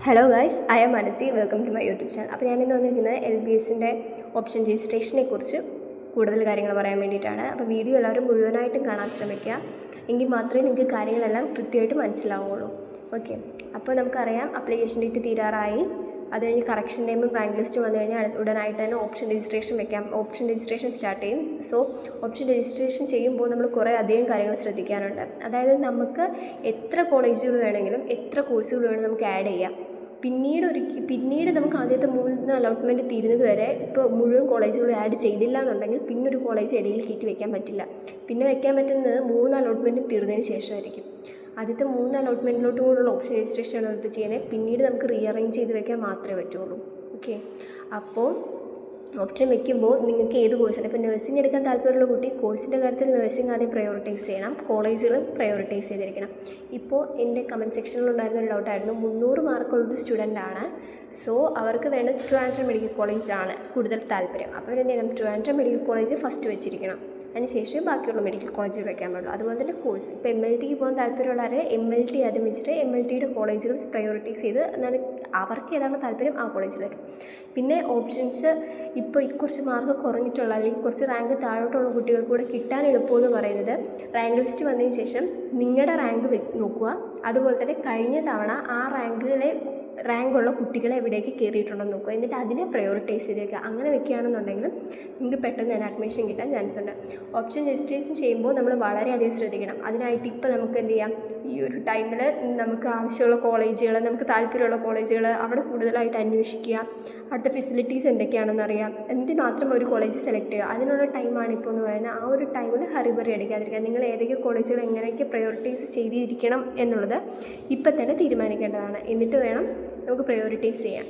Hello guys, I am Manasi. Welcome to my YouTube channel. അപ്പോൾ ഞാനിന്ന് വന്നിരിക്കുന്നത് LBSൻ്റെ ഓപ്ഷൻ രജിസ്ട്രേഷനെ കുറിച്ച് കൂടുതൽ കാര്യങ്ങൾ പറയാൻ വേണ്ടിയിട്ടാണ്. അപ്പോൾ വീഡിയോ എല്ലാവരും മുഴുവനായിട്ടും കാണാൻ ശ്രമിക്കുക, എങ്കിൽ മാത്രമേ നിങ്ങൾക്ക് കാര്യങ്ങളെല്ലാം കൃത്യമായിട്ട് മനസ്സിലാവുള്ളൂ. ഓക്കെ, അപ്പോൾ നമുക്കറിയാം അപ്ലിക്കേഷൻ ഡേറ്റ് തീരാറായി. അത് കഴിഞ്ഞ് കറക്ഷൻ ടൈമും റാങ്ക് ലിസ്റ്റും വന്നു കഴിഞ്ഞാൽ ഉടനായിട്ട് തന്നെ ഓപ്ഷൻ രജിസ്ട്രേഷൻ വെക്കാം. ഓപ്ഷൻ രജിസ്ട്രേഷൻ സ്റ്റാർട്ട് ചെയ്യും. സോ ഓപ്ഷൻ രജിസ്ട്രേഷൻ ചെയ്യുമ്പോൾ നമ്മൾ കുറേ അധികം കാര്യങ്ങൾ ശ്രദ്ധിക്കാനുണ്ട്. അതായത് നമുക്ക് എത്ര കോളേജുകൾ വേണമെങ്കിലും എത്ര കോഴ്സുകൾ വേണമെങ്കിലും നമുക്ക് ആഡ് ചെയ്യാം. പിന്നീട് നമുക്ക് ആദ്യത്തെ 3 അലോട്ട്മെൻറ്റ് തീരുന്നത് വരെ ഇപ്പോൾ മുഴുവൻ കോളേജുകൾ ആഡ് ചെയ്തില്ല എന്നുണ്ടെങ്കിൽ പിന്നൊരു കോളേജ് ഇടയിൽ കയറ്റി വെക്കാൻ പറ്റില്ല. പിന്നെ വെക്കാൻ പറ്റുന്നത് 3 അലോട്ട്മെൻറ്റ് തീർന്നതിന് ശേഷമായിരിക്കും. ആദ്യത്തെ 3 അലോട്ട്മെൻറ്റിലോട്ടും കൂടെയുള്ള ഓപ്ഷൻ രജിസ്ട്രേഷനാണ് ഇപ്പോൾ ചെയ്യുന്നത്. പിന്നീട് നമുക്ക് റീഅറേഞ്ച് ചെയ്ത് വെക്കാൻ മാത്രമേ പറ്റുള്ളൂ. ഓക്കെ, അപ്പോൾ ഓപ്ഷൻ വെക്കുമ്പോൾ നിങ്ങൾക്ക് ഏത് കോഴ്സാണ്, ഇപ്പോൾ നഴ്സിംഗ് എടുക്കാൻ താല്പര്യമുള്ള കുട്ടി കോഴ്സിൻ്റെ കാര്യത്തിൽ നഴ്സിംഗ് ആദ്യം പ്രയോറിറ്റൈസ് ചെയ്യണം, കോളേജുകളും പ്രയോറിറ്റൈസ് ചെയ്തിരിക്കണം. ഇപ്പോൾ എൻ്റെ കമൻറ്റ് സെക്ഷനിലുണ്ടായിരുന്ന ഒരു ഡൗട്ടായിരുന്നു, 300 മാർക്കുള്ളൊരു സ്റ്റുഡൻ്റാണ്. സോ അവർക്ക് വേണ്ട ട്രിവാൻഡ്രം മെഡിക്കൽ കോളേജിലാണ് കൂടുതൽ താല്പര്യം. അപ്പോൾ എന്ത് ചെയ്യണം, ട്രിവാൻഡ്രം മെഡിക്കൽ കോളേജ് ഫസ്റ്റ് വെച്ചിരിക്കണം. അതിനുശേഷം ബാക്കിയുള്ള മെഡിക്കൽ കോളേജിൽ വെക്കാൻ പാടുള്ളൂ. അതുപോലെ തന്നെ കോഴ്സ് ഇപ്പോൾ MLTക്ക് പോകാൻ താല്പര്യമുള്ളവരെ MLT ആദ്യം വെച്ചിട്ട് MLTയുടെ കോളേജുകൾ പ്രയോറിറ്റൈസ് ചെയ്ത് എന്നാലും അവർക്ക് ഏതാണോ താല്പര്യം ആ കോളേജിലേക്ക്. പിന്നെ ഓപ്ഷൻസ് ഇപ്പോൾ കുറച്ച് മാർക്ക് കുറഞ്ഞിട്ടുള്ള അല്ലെങ്കിൽ കുറച്ച് റാങ്ക് താഴോട്ടുള്ള കുട്ടികൾക്ക് കൂടെ കിട്ടാൻ എളുപ്പമെന്ന് പറയുന്നത്, റാങ്ക് ലിസ്റ്റ് വന്നതിന് ശേഷം നിങ്ങളുടെ റാങ്ക് നോക്കുക. അതുപോലെ തന്നെ കഴിഞ്ഞ തവണ ആ റാങ്കുള്ള കുട്ടികളെ എവിടേക്ക് കയറിയിട്ടുണ്ടെന്ന് നോക്കുക. എന്നിട്ട് അതിനെ പ്രയോറിറ്റൈസ് ചെയ്ത് വെക്കുക. അങ്ങനെ വെക്കുകയാണെന്നുണ്ടെങ്കിലും നിങ്ങൾക്ക് പെട്ടെന്ന് തന്നെ അഡ്മിഷൻ കിട്ടാൻ ചാൻസ് ഉണ്ട്. ഓപ്ഷൻ രജിസ്ട്രേഷൻ ചെയ്യുമ്പോൾ നമ്മൾ വളരെയധികം ശ്രദ്ധിക്കണം. അതിനായിട്ട് ഇപ്പോൾ നമുക്ക് എന്ത് ചെയ്യാം, ഈ ഒരു ടൈമിൽ നമുക്ക് ആവശ്യമുള്ള കോളേജുകൾ, നമുക്ക് താല്പര്യമുള്ള കോളേജുകൾ അവിടെ കൂടുതലായിട്ട് അന്വേഷിക്കുക, അവിടുത്തെ ഫെസിലിറ്റീസ് എന്തൊക്കെയാണെന്ന് അറിയാം, എന്നിട്ട് മാത്രം ഒരു കോളേജ് സെലക്ട് ചെയ്യുക. അതിനുള്ള ടൈമാണ് ഇപ്പോൾ എന്ന് പറയുന്നത്. ആ ഒരു ടൈമിൽ ഹറിബറി അടിക്കാതിരിക്കുക. നിങ്ങൾ ഏതൊക്കെ കോളേജുകൾ എങ്ങനെയൊക്കെ പ്രയോറിറ്റൈസ് ചെയ്തിരിക്കണം എന്നുള്ളത് ഇപ്പം തന്നെ തീരുമാനിക്കേണ്ടതാണ്. എന്നിട്ട് വേണം നമുക്ക് പ്രയോറിറ്റൈസ് ചെയ്യാം.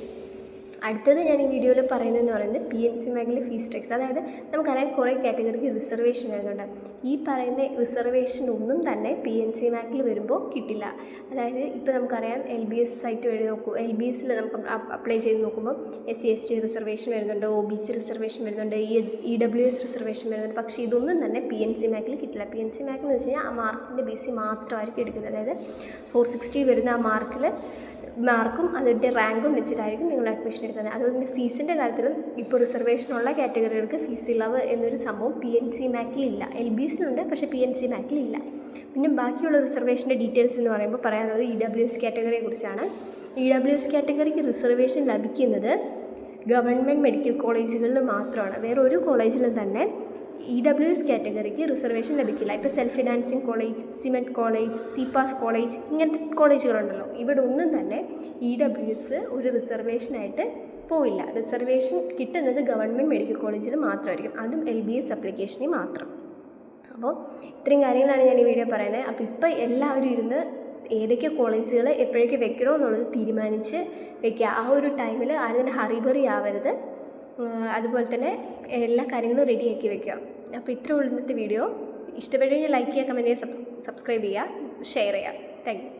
അടുത്തത് ഞാൻ ഈ വീഡിയോയിൽ പറയുന്നതെന്ന് പറയുന്നത് PNC മേഖലയിലെ ഫീസ് സ്ട്രക്ചർ. അതായത് നമുക്കറിയാം കുറേ കാറ്റഗറിക്ക് റിസർവേഷൻ വരുന്നുണ്ട്. ഈ പറയുന്ന റിസർവേഷൻ ഒന്നും തന്നെ PNC മേഖലയിൽ വരുമ്പോൾ കിട്ടില്ല. അതായത് ഇപ്പോൾ നമുക്കറിയാം LBS സൈറ്റ് വഴി നോക്കൂ, LBSൽ നമുക്ക് അപ്ലൈ ചെയ്ത് നോക്കുമ്പോൾ SC/ST റിസർവേഷൻ വരുന്നുണ്ട്, OBC റിസർവേഷൻ വരുന്നുണ്ട്, EWS റിസർവേഷൻ വരുന്നുണ്ട്. പക്ഷേ ഇതൊന്നും തന്നെ PNC മേഖലയിൽ കിട്ടില്ല. PNC മേഖല എന്ന് വെച്ച് കഴിഞ്ഞാൽ ആ മാർക്കിൻ്റെ ബേസിൽ മാത്രമായിരിക്കും എടുക്കുന്നത്. അതായത് 460 വരുന്ന ആ മാർക്കും അതിൻ്റെ റാങ്കും വെച്ചിട്ടായിരിക്കും നിങ്ങൾ അഡ്മിഷൻ എടുക്കുന്നത്. അതുപോലെ തന്നെ ഫീസിൻ്റെ കാര്യത്തിലും ഇപ്പോൾ റിസർവേഷനുള്ള കാറ്റഗറികൾക്ക് ഫീസ് ഇളവ് എന്നൊരു സംഭവം PNC മേഖലയില്ല. LBSലുണ്ട്, പക്ഷേ PNC മേഖലയില്ല. പിന്നെ ബാക്കിയുള്ള റിസർവേഷൻ്റെ ഡീറ്റെയിൽസ് എന്ന് പറയുമ്പോൾ പറയാനുള്ളത് EWS കാറ്റഗറിയെ കുറിച്ചാണ്. EWS കാറ്റഗറിക്ക് റിസർവേഷൻ ലഭിക്കുന്നത് ഗവൺമെൻറ് മെഡിക്കൽ കോളേജുകളിൽ മാത്രമാണ്. വേറെ ഒരു കോളേജിലും തന്നെ EWS കാറ്റഗറിക്ക് റിസർവേഷൻ ലഭിക്കില്ല. ഇപ്പോൾ self financing college, cement college, CPAS college, ഇങ്ങനത്തെ കോളേജുകളുണ്ടല്ലോ, ഇവിടെ ഒന്നും തന്നെ EWS ഒരു റിസർവേഷനായിട്ട് പോയില്ല. റിസർവേഷൻ കിട്ടുന്നത് ഗവൺമെൻറ് മെഡിക്കൽ കോളേജിൽ മാത്രമായിരിക്കും, അതും LBS അപ്ലിക്കേഷനിൽ മാത്രം. അപ്പോൾ ഇത്രയും കാര്യങ്ങളാണ് ഞാൻ ഈ വീഡിയോ പറയുന്നത്. അപ്പോൾ ഇപ്പോൾ എല്ലാവരും ഇരുന്ന് ഏതൊക്കെ കോളേജുകൾ എപ്പോഴേക്ക് വെക്കണോ എന്നുള്ളത് തീരുമാനിച്ച് വെക്കുക. ആ ഒരു ടൈമിൽ ആരും തന്നെ ഹറിബറി ആവരുത്. അതുപോലെ തന്നെ എല്ലാ കാര്യങ്ങളും റെഡിയാക്കി വെക്കുക. അപ്പോൾ ഇത്രയേ ഉള്ളൂ ഇന്നത്തെ വീഡിയോ. ഇഷ്ടപ്പെട്ടു കഴിഞ്ഞാൽ ലൈക്ക് ചെയ്യുക, കമൻറ്റ് ചെയ്യുക, സബ്സ്ക്രൈബ് ചെയ്യുക, ഷെയർ ചെയ്യുക. Thank you.